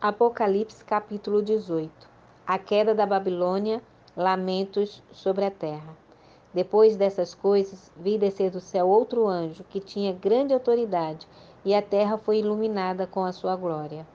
Apocalipse capítulo 18. A queda da Babilônia, lamentos sobre a terra. Depois dessas coisas, vi descer do céu outro anjo, que tinha grande autoridade, e a terra foi iluminada com a sua glória.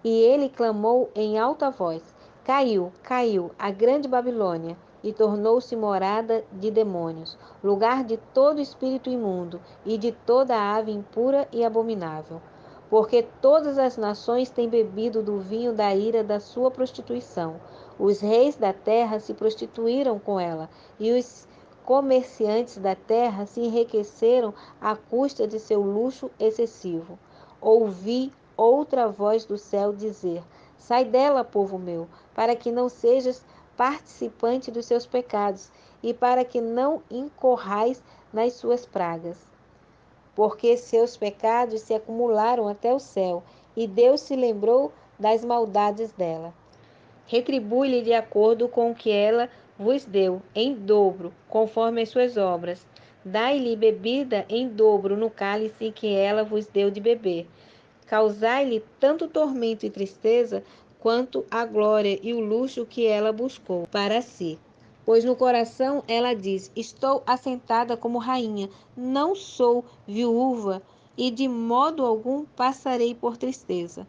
E ele clamou em alta voz: Caiu, caiu a grande Babilônia, e tornou-se morada de demônios, lugar de todo espírito imundo e de toda ave impura e abominável. Porque todas as nações têm bebido do vinho da ira da sua prostituição. Os reis da terra se prostituíram com ela, e os comerciantes da terra se enriqueceram à custa de seu luxo excessivo. Ouvi outra voz do céu dizer: Sai dela, povo meu, para que não sejas participante dos seus pecados e para que não incorrais nas suas pragas. Porque seus pecados se acumularam até o céu, e Deus se lembrou das maldades dela. Retribui-lhe de acordo com o que ela vos deu, em dobro, conforme as suas obras. Dai-lhe bebida em dobro no cálice que ela vos deu de beber. Causai-lhe tanto tormento e tristeza, quanto a glória e o luxo que ela buscou para si. Pois no coração ela diz: Estou assentada como rainha, não sou viúva, e de modo algum passarei por tristeza.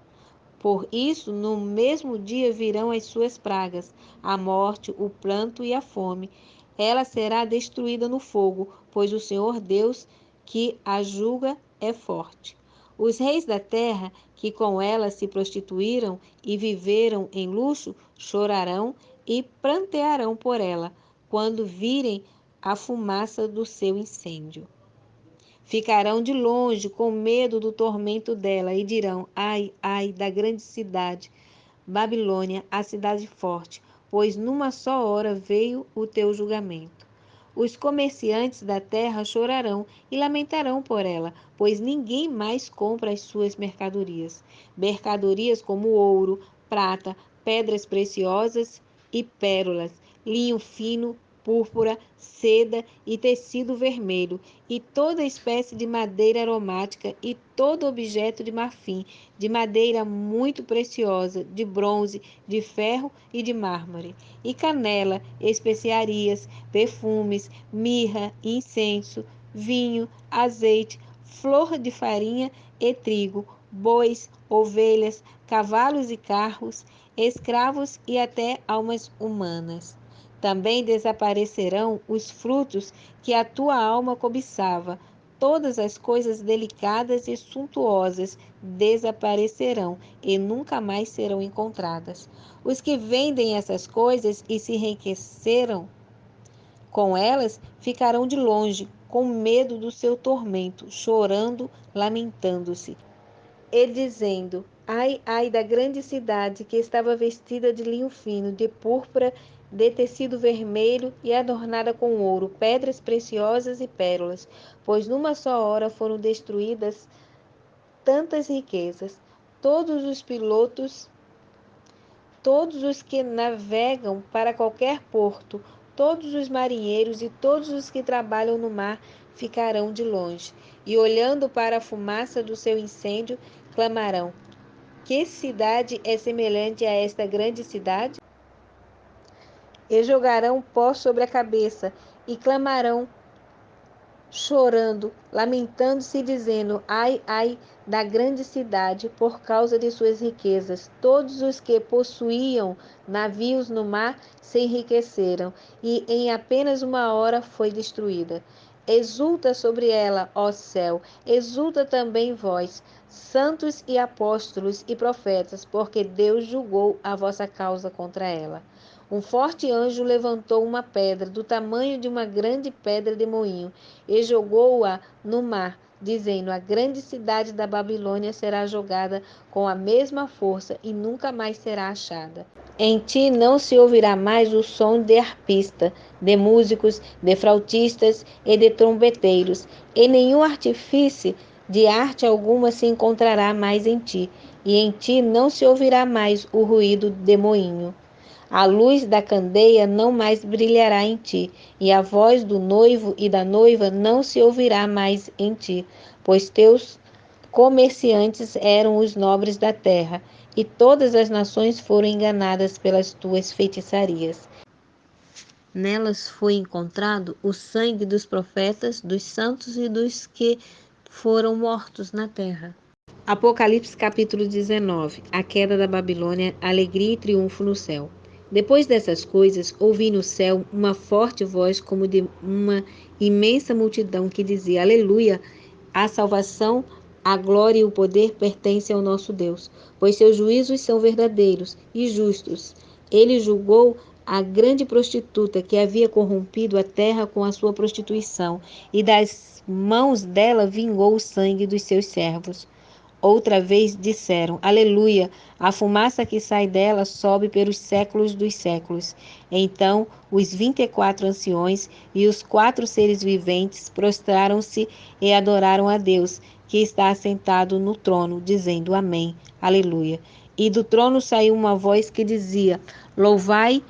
Por isso, no mesmo dia virão as suas pragas, a morte, o pranto e a fome. Ela será destruída no fogo, pois o Senhor Deus que a julga é forte. Os reis da terra, que com ela se prostituíram e viveram em luxo, chorarão e prantearão por ela, quando virem a fumaça do seu incêndio. Ficarão de longe com medo do tormento dela e dirão: Ai, ai da grande cidade, Babilônia, a cidade forte, pois numa só hora veio o teu julgamento. Os comerciantes da terra chorarão e lamentarão por ela, pois ninguém mais compra as suas mercadorias. Mercadorias como ouro, prata, pedras preciosas e pérolas, linho fino, púrpura, seda e tecido vermelho, e toda espécie de madeira aromática e todo objeto de marfim, de madeira muito preciosa, de bronze, de ferro e de mármore, e canela, especiarias, perfumes, mirra, incenso, vinho, azeite, flor de farinha e trigo, bois, ovelhas, cavalos e carros, escravos e até almas humanas. Também desaparecerão os frutos que a tua alma cobiçava. Todas as coisas delicadas e suntuosas desaparecerão e nunca mais serão encontradas. Os que vendem essas coisas e se enriqueceram com elas ficarão de longe, com medo do seu tormento, chorando, lamentando-se e dizendo: Ai, ai da grande cidade que estava vestida de linho fino, de púrpura, de tecido vermelho e adornada com ouro, pedras preciosas e pérolas, pois numa só hora foram destruídas tantas riquezas. Todos os pilotos, todos os que navegam para qualquer porto, todos os marinheiros e todos os que trabalham no mar ficarão de longe, e olhando para a fumaça do seu incêndio, clamarão: Que cidade é semelhante a esta grande cidade? E jogarão pó sobre a cabeça, e clamarão, chorando, lamentando-se e dizendo: Ai, ai da grande cidade, por causa de suas riquezas. Todos os que possuíam navios no mar se enriqueceram, e em apenas uma hora foi destruída. Exulta sobre ela, ó céu, exulta também vós, santos e apóstolos e profetas, porque Deus julgou a vossa causa contra ela. Um forte anjo levantou uma pedra do tamanho de uma grande pedra de moinho e jogou-a no mar, dizendo: A grande cidade da Babilônia será jogada com a mesma força e nunca mais será achada. Em ti não se ouvirá mais o som de arpista, de músicos, de flautistas e de trombeteiros, e nenhum artifício de arte alguma se encontrará mais em ti, e em ti não se ouvirá mais o ruído de moinho. A luz da candeia não mais brilhará em ti, e a voz do noivo e da noiva não se ouvirá mais em ti, pois teus comerciantes eram os nobres da terra, e todas as nações foram enganadas pelas tuas feitiçarias. Nelas foi encontrado o sangue dos profetas, dos santos e dos que foram mortos na terra. Apocalipse capítulo 19. A queda da Babilônia, alegria e triunfo no céu. Depois dessas coisas, ouvi no céu uma forte voz como de uma imensa multidão que dizia: Aleluia! A salvação, a glória e o poder pertencem ao nosso Deus, pois seus juízos são verdadeiros e justos. Ele julgou a grande prostituta que havia corrompido a terra com a sua prostituição, e das mãos dela vingou o sangue dos seus servos. Outra vez disseram: Aleluia! A fumaça que sai dela sobe pelos séculos dos séculos. Então os 24 anciões e os 4 seres viventes prostraram-se e adoraram a Deus, que está assentado no trono, dizendo: Amém. Aleluia! E do trono saiu uma voz que dizia: Louvai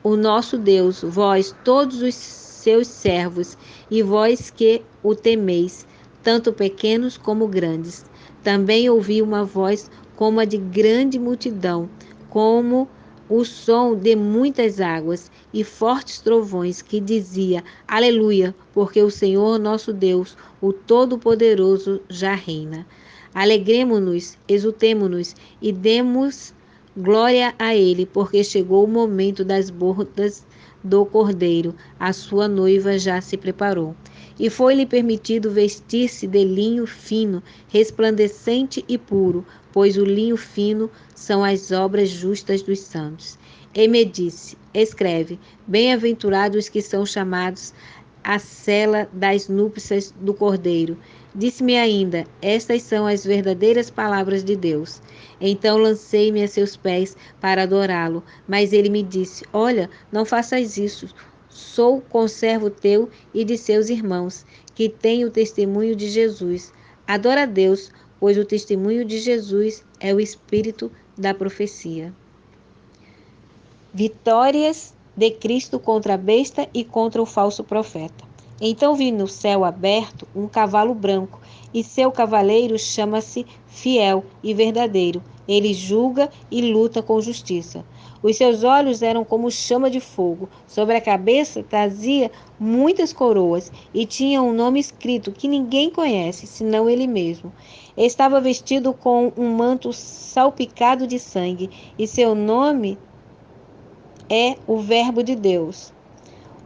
o nosso Deus, vós todos os seus servos, e vós que o temeis, tanto pequenos como grandes. Também ouvi uma voz como a de grande multidão, como o som de muitas águas e fortes trovões, que dizia: Aleluia, porque o Senhor nosso Deus, o Todo-Poderoso, já reina. Alegremo-nos, exultemo-nos e demos glória a ele, porque chegou o momento das bodas do Cordeiro. A sua noiva já se preparou. E foi-lhe permitido vestir-se de linho fino, resplandecente e puro, pois o linho fino são as obras justas dos santos. E me disse: Escreve, bem-aventurados os que são chamados à cela das núpcias do Cordeiro. Disse-me ainda: Estas são as verdadeiras palavras de Deus. Então lancei-me a seus pés para adorá-lo, mas ele me disse: Olha, não faças isso. Sou conservo teu e de seus irmãos, que têm o testemunho de Jesus. Adora a Deus, pois o testemunho de Jesus é o espírito da profecia. Vitórias de Cristo contra a besta e contra o falso profeta. Então vi no céu aberto um cavalo branco, e seu cavaleiro chama-se Fiel e Verdadeiro. Ele julga e luta com justiça. Os seus olhos eram como chama de fogo. Sobre a cabeça trazia muitas coroas e tinha um nome escrito que ninguém conhece, senão ele mesmo. Estava vestido com um manto salpicado de sangue, e seu nome é o Verbo de Deus.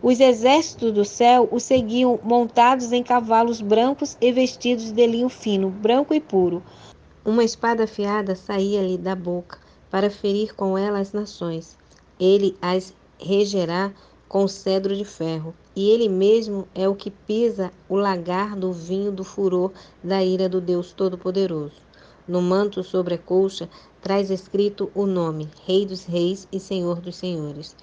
Os exércitos do céu o seguiam montados em cavalos brancos e vestidos de linho fino, branco e puro. Uma espada afiada saía-lhe da boca para ferir com ela as nações. Ele as regerá com cedro de ferro, e ele mesmo é o que pisa o lagar do vinho do furor da ira do Deus Todo-Poderoso. No manto sobre a colcha traz escrito o nome: Rei dos Reis e Senhor dos Senhores.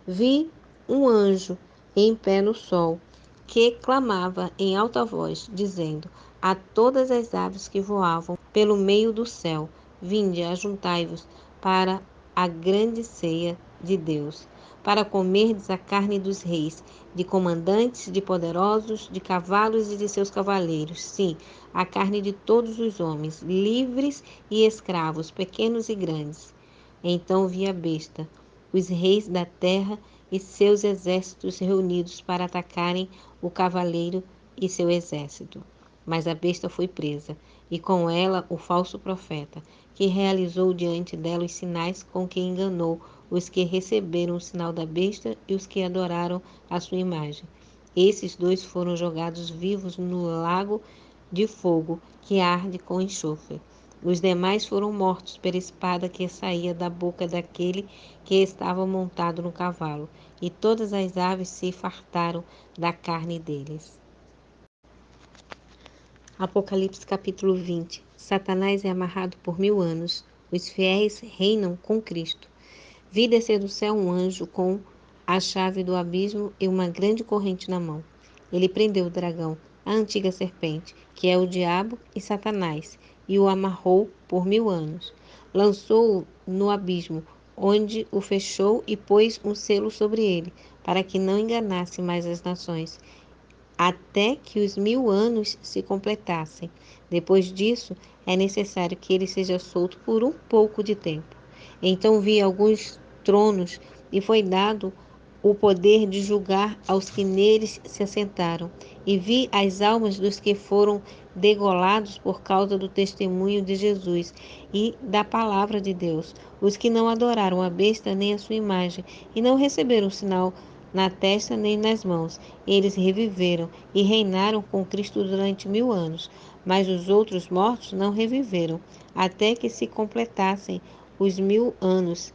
Vi um anjo em pé no sol, que clamava em alta voz, dizendo a todas as aves que voavam pelo meio do céu: Vinde, ajuntai-vos para a grande ceia de Deus, para comerdes a carne dos reis, de comandantes, de poderosos, de cavalos e de seus cavaleiros, sim, a carne de todos os homens, livres e escravos, pequenos e grandes. Então vi a besta, os reis da terra e seus exércitos reunidos para atacarem o cavaleiro e seu exército. Mas a besta foi presa, e com ela o falso profeta, que realizou diante dela os sinais com que enganou os que receberam o sinal da besta e os que adoraram a sua imagem. Esses 2 foram jogados vivos no lago de fogo que arde com enxofre. Os demais foram mortos pela espada que saía da boca daquele que estava montado no cavalo, e todas as aves se fartaram da carne deles. Apocalipse capítulo 20. Satanás é amarrado por 1000 anos. Os fiéis reinam com Cristo. Vi descer do céu um anjo com a chave do abismo e uma grande corrente na mão. Ele prendeu o dragão, a antiga serpente, que é o diabo e Satanás, e o amarrou por 1000 anos. Lançou-o no abismo, onde o fechou e pôs um selo sobre ele, para que não enganasse mais as nações. até que os 1000 anos se completassem. Depois disso, é necessário que ele seja solto por um pouco de tempo. Então vi alguns tronos e foi dado o poder de julgar aos que neles se assentaram. E vi as almas dos que foram degolados por causa do testemunho de Jesus e da palavra de Deus, os que não adoraram a besta nem a sua imagem, e não receberam sinal na testa nem nas mãos. Eles reviveram e reinaram com Cristo durante 1000 anos. Mas os outros mortos não reviveram, até que se completassem os 1000 anos.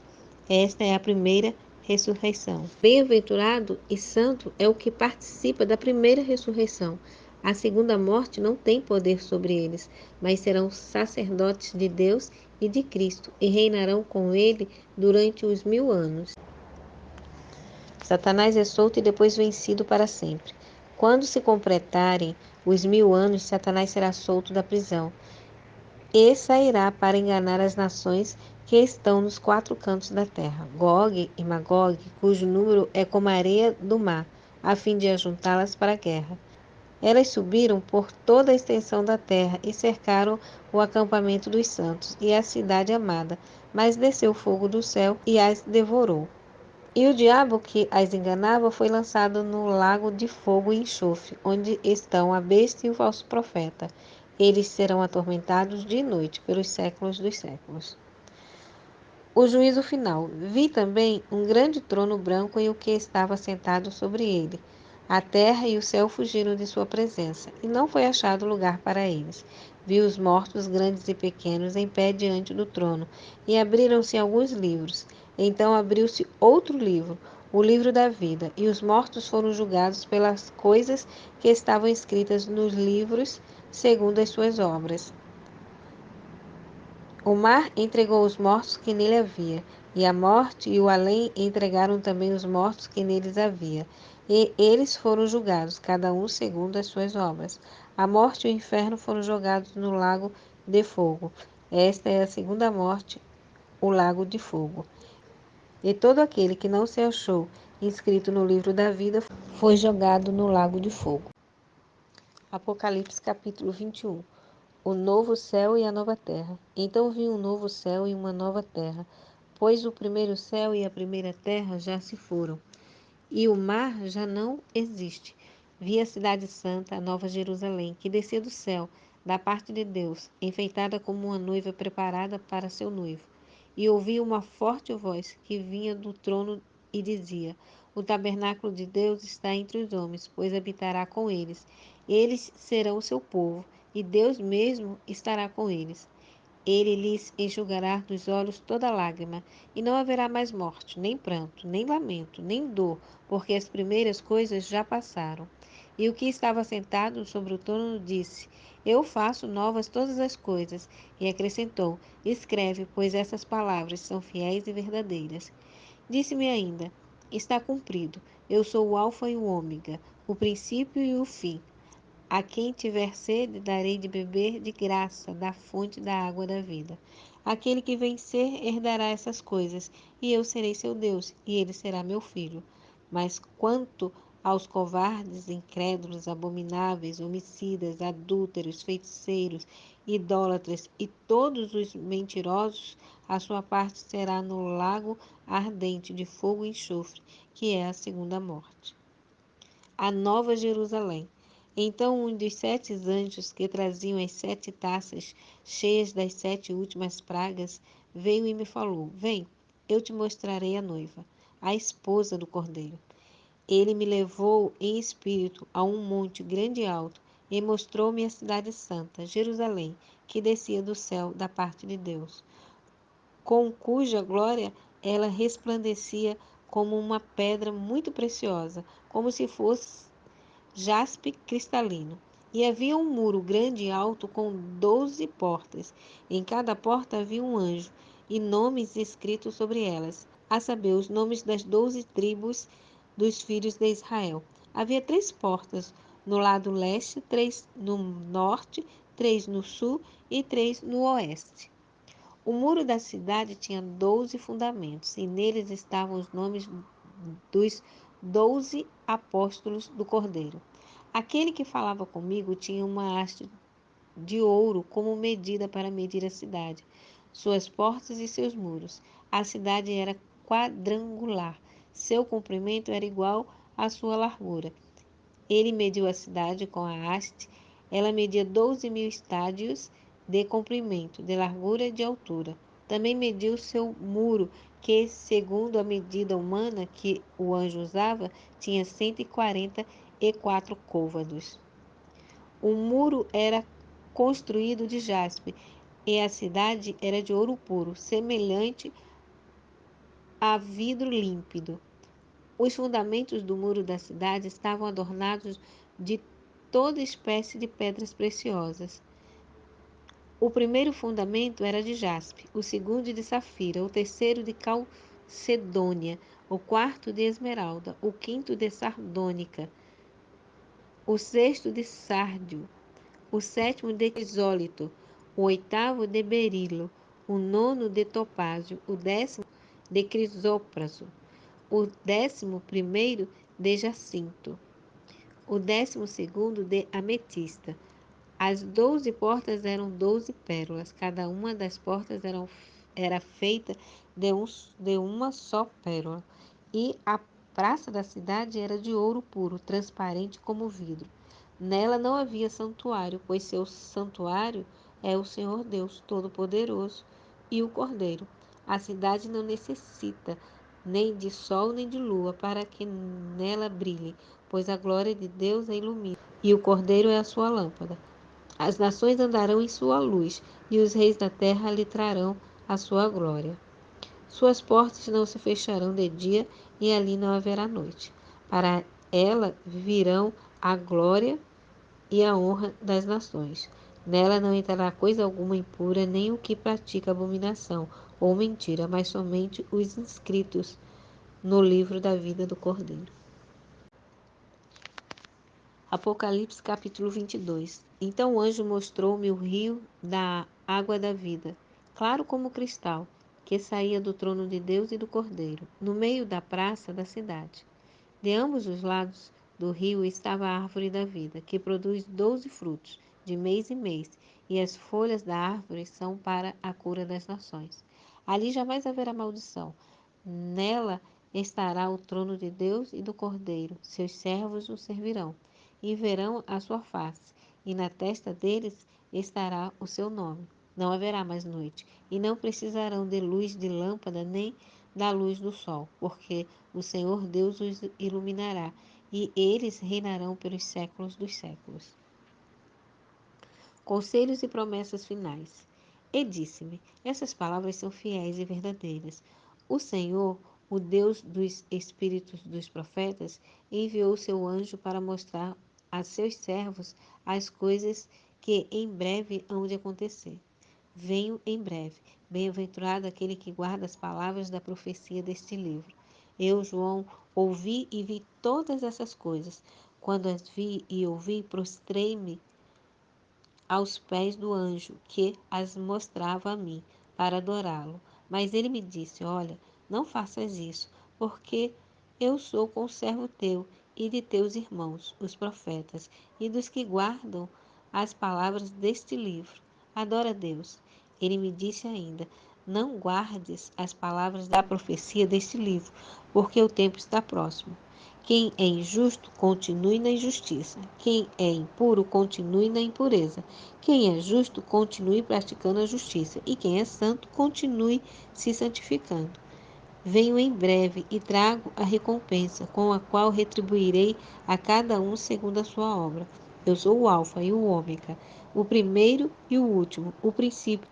Esta é a primeira ressurreição. Bem-aventurado e santo é o que participa da primeira ressurreição. A segunda morte não tem poder sobre eles, mas serão sacerdotes de Deus e de Cristo, e reinarão com ele durante os 1000 anos. Satanás é solto e depois vencido para sempre. Quando se completarem os 1000 anos, Satanás será solto da prisão e sairá para enganar as nações que estão nos 4 cantos da terra, Gog e Magog, cujo número é como a areia do mar, a fim de ajuntá-las para a guerra. Elas subiram por toda a extensão da terra e cercaram o acampamento dos santos e a cidade amada, mas desceu fogo do céu e as devorou. E o diabo que as enganava foi lançado no lago de fogo e enxofre, onde estão a besta e o falso profeta. Eles serão atormentados de noite pelos séculos dos séculos. O juízo final. Vi também um grande trono branco e o que estava sentado sobre ele. A terra e o céu fugiram de sua presença, e não foi achado lugar para eles. Vi os mortos, grandes e pequenos, em pé diante do trono, e abriram-se alguns livros. Então abriu-se outro livro, o livro da vida, e os mortos foram julgados pelas coisas que estavam escritas nos livros, segundo as suas obras. O mar entregou os mortos que nele havia, e a morte e o além entregaram também os mortos que neles havia. E eles foram julgados, cada um segundo as suas obras. A morte e o inferno foram jogados no lago de fogo. Esta é a segunda morte, o lago de fogo. E todo aquele que não se achou inscrito no livro da vida foi jogado no lago de fogo. Apocalipse capítulo 21. O novo céu e a nova terra. Então vi um novo céu e uma nova terra, pois o primeiro céu e a primeira terra já se foram, e o mar já não existe. Vi a cidade santa, a nova Jerusalém, que descia do céu, da parte de Deus, enfeitada como uma noiva preparada para seu noivo. E ouvi uma forte voz que vinha do trono e dizia: O tabernáculo de Deus está entre os homens, pois habitará com eles. Eles serão o seu povo, e Deus mesmo estará com eles. Ele lhes enxugará dos olhos toda lágrima, e não haverá mais morte, nem pranto, nem lamento, nem dor, porque as primeiras coisas já passaram. E o que estava sentado sobre o trono disse: Eu faço novas todas as coisas. E acrescentou: Escreve, pois essas palavras são fiéis e verdadeiras. Disse-me ainda: Está cumprido. Eu sou o Alfa e o Ômega, o princípio e o fim. A quem tiver sede, darei de beber de graça da fonte da água da vida. Aquele que vencer herdará essas coisas, e eu serei seu Deus, e ele será meu filho. Mas quanto aos covardes, incrédulos, abomináveis, homicidas, adúlteros, feiticeiros, idólatras e todos os mentirosos, a sua parte será no lago ardente de fogo e enxofre, que é a segunda morte. A nova Jerusalém. Então um dos 7 anjos que traziam as 7 taças cheias das 7 últimas pragas veio e me falou: Vem, eu te mostrarei a noiva, a esposa do Cordeiro. Ele me levou em espírito a um monte grande e alto e mostrou-me a cidade santa, Jerusalém, que descia do céu da parte de Deus, com cuja glória ela resplandecia como uma pedra muito preciosa, como se fosse jaspe cristalino. E havia um muro grande e alto com 12 portas. Em cada porta havia um anjo, e nomes escritos sobre elas, a saber, os nomes das 12 tribos dos filhos de Israel. Havia 3 portas no lado leste, 3 no norte, 3 no sul e 3 no oeste. O muro da cidade tinha 12 fundamentos, e neles estavam os nomes dos 12 apóstolos do Cordeiro. Aquele que falava comigo tinha uma haste de ouro como medida para medir a cidade, suas portas e seus muros. A cidade era quadrangular, seu comprimento era igual à sua largura. Ele mediu a cidade com a haste, ela media 12.000 estádios de comprimento, de largura e de altura. Também mediu seu muro, que, segundo a medida humana que o anjo usava, tinha 144 côvados. O muro era construído de jaspe, e a cidade era de ouro puro, semelhante a vidro límpido. Os fundamentos do muro da cidade estavam adornados de toda espécie de pedras preciosas. O primeiro fundamento era de jaspe, o segundo de safira, o terceiro de calcedônia, o quarto de esmeralda, o quinto de sardônica, o sexto de sárdio, o sétimo de crisólito, o oitavo de berilo, o nono de topázio, o décimo de crisópraso, o 11º de jacinto, o 12º de ametista. As 12 portas eram 12 pérolas, cada uma das portas era feita de uma só pérola, e a praça da cidade era de ouro puro, transparente como vidro. Nela não havia santuário, pois seu santuário é o Senhor Deus Todo-Poderoso e o Cordeiro. A cidade não necessita nem de sol nem de lua para que nela brilhe, pois a glória de Deus a ilumina, e o Cordeiro é a sua lâmpada. As nações andarão em sua luz, e os reis da terra lhe trarão a sua glória. Suas portas não se fecharão de dia, e ali não haverá noite. Para ela virão a glória e a honra das nações. Nela não entrará coisa alguma impura, nem o que pratica abominação ou mentira, mas somente os inscritos no livro da vida do Cordeiro. Apocalipse capítulo 22. Então o anjo mostrou-me o rio da água da vida, claro como cristal, que saía do trono de Deus e do Cordeiro, no meio da praça da cidade. De ambos os lados do rio estava a árvore da vida, que produz 12 frutos, de mês em mês, e as folhas da árvore são para a cura das nações. Ali jamais haverá maldição. Nela estará o trono de Deus e do Cordeiro. Seus servos o servirão e verão a sua face, e na testa deles estará o seu nome. Não haverá mais noite, e não precisarão de luz de lâmpada nem da luz do sol, porque o Senhor Deus os iluminará, e eles reinarão pelos séculos dos séculos. Conselhos e promessas finais. E disse-me: essas palavras são fiéis e verdadeiras. O Senhor, o Deus dos espíritos dos profetas, enviou seu anjo para mostrar a seus servos as coisas que em breve hão de acontecer. Venho em breve. Bem-aventurado aquele que guarda as palavras da profecia deste livro. Eu, João, ouvi e vi todas essas coisas. Quando as vi e ouvi, prostrei-me aos pés do anjo que as mostrava a mim, para adorá-lo. Mas ele me disse: olha, não faças isso, porque eu sou conservo teu e de teus irmãos, os profetas, e dos que guardam as palavras deste livro. Adora a Deus. Ele me disse ainda: não guardes as palavras da profecia deste livro, porque o tempo está próximo. Quem é injusto, continue na injustiça. Quem é impuro, continue na impureza. Quem é justo, continue praticando a justiça. E quem é santo, continue se santificando. Venho em breve e trago a recompensa, com a qual retribuirei a cada um segundo a sua obra. Eu sou o Alfa e o Ômega, o primeiro e o último, o princípio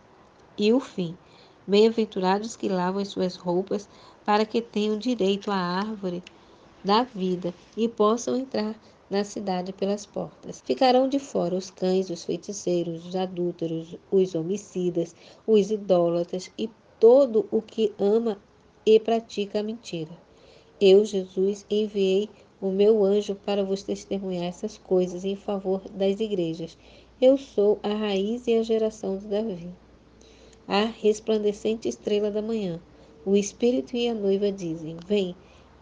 e o fim. Bem-aventurados que lavam as suas roupas, para que tenham direito à árvore da vida e possam entrar na cidade pelas portas. Ficarão de fora os cães, os feiticeiros, os adúlteros, os homicidas, os idólatras e todo o que ama e pratica a mentira. Eu, Jesus, enviei o meu anjo para vos testemunhar essas coisas em favor das igrejas. Eu sou a raiz e a geração de Davi, a resplandecente estrela da manhã. O Espírito e a noiva dizem: vem.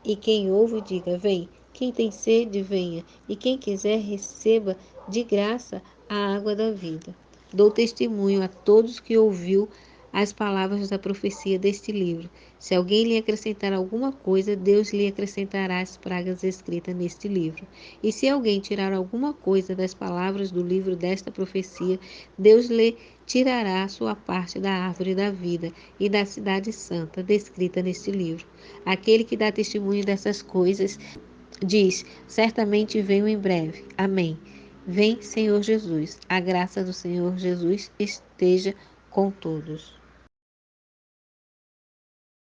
E quem ouve, diga: vem. Quem tem sede, venha, e quem quiser, receba de graça a água da vida. Dou testemunho a todos que ouviu as palavras da profecia deste livro. Se alguém lhe acrescentar alguma coisa, Deus lhe acrescentará as pragas escritas neste livro. E se alguém tirar alguma coisa das palavras do livro desta profecia, Deus lhe tirará a sua parte da árvore da vida e da cidade santa descrita neste livro. Aquele que dá testemunho dessas coisas diz: certamente venho em breve. Amém. Vem, Senhor Jesus. A graça do Senhor Jesus esteja com todos.